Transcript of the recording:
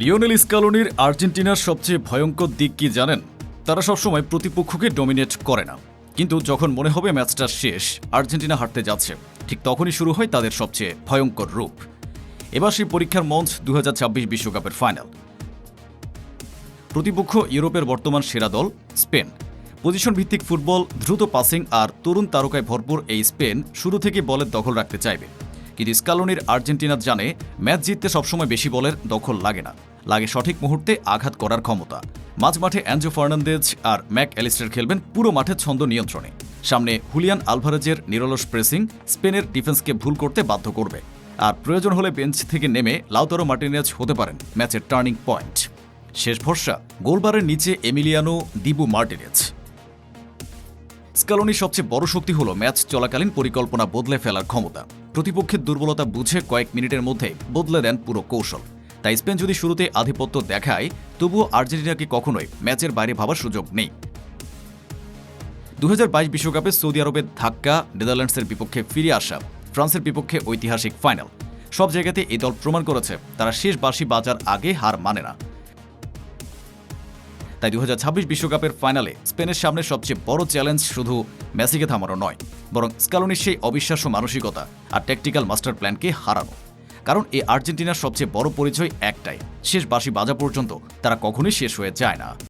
Lionel স্কালোনির আর্জেন্টিনার সবচেয়ে ভয়ঙ্কর দিক কি জানেন? তারা সবসময় প্রতিপক্ষকে ডমিনেট করে না, কিন্তু যখন মনে হবে ম্যাচটা শেষ, আর্জেন্টিনা হারতে যাচ্ছে, ঠিক তখনই শুরু হয় তাদের সবচেয়ে ভয়ঙ্কর রূপ। এবার সেই পরীক্ষার মঞ্চ 2026 বিশ্বকাপের ফাইনাল। প্রতিপক্ষ ইউরোপের বর্তমান সেরা দল স্পেন। পজিশন ভিত্তিক ফুটবল, দ্রুত পাসিং আর তরুণ তারকায় ভরপুর এই স্পেন শুরু থেকে বলের দখল রাখতে চাইবে। কিন্তু স্কালোনির আর্জেন্টিনা জানে ম্যাচ জিততে সবসময় বেশি বলের দখল লাগে না, লাগে সঠিক মুহূর্তে আঘাত করার ক্ষমতা। মাঝমাঠে অ্যাঞ্জো ফার্নান্দেজ আর ম্যাক অ্যালিস্টার খেলবেন পুরো মাঠে ছন্দ নিয়ন্ত্রণে। সামনে হুলিয়ান আলভারেজের নিরলস প্রেসিং স্পেনের ডিফেন্সকে ভুল করতে বাধ্য করবে। আর প্রয়োজন হলে বেঞ্চ থেকে নেমে লাউতারো মার্টিনেজ হতে পারেন ম্যাচের টার্নিং পয়েন্ট। শেষ ভরসা গোলবারের নিচে এমিলিয়ানো দিবু মার্টিনেজ। স্কালোনির সবচেয়ে বড় শক্তি হল ম্যাচ চলাকালীন পরিকল্পনা বদলে ফেলার ক্ষমতা। প্রতিপক্ষের দুর্বলতা বুঝে কয়েক মিনিটের মধ্যে বদলে দেন পুরো কৌশল। তাই স্পেন যদি শুরুতে আধিপত্য দেখায়, তবুও আর্জেন্টিনাকে কখনোই ম্যাচের বাইরে ভাবার সুযোগ নেই। 2022 বিশ্বকাপে সৌদি আরবের ধাক্কা, নেদারল্যান্ডসের বিপক্ষে ফিরে আসা, ফ্রান্সের বিপক্ষে ঐতিহাসিক ফাইনাল, সব জায়গাতে এই দল প্রমাণ করেছে তারা শেষ বাঁশি বাজার আগে হার মানে না। তাই 2026 বিশ্বকাপের ফাইনালে স্পেনের সামনে সবচেয়ে বড় চ্যালেঞ্জ শুধু মেসিকে থামানো নয়, বরং স্কালোনির সেই অবিশ্বাস্য মানসিকতা আর ট্যাকটিক্যাল মাস্টার প্ল্যানকে হারানো। কারণ এই আর্জেন্টিনার সবচেয়ে বড় পরিচয় একটাই, শেষ বাঁশি বাজা পর্যন্ত তারা কখনোই শেষ হয়ে যায় না।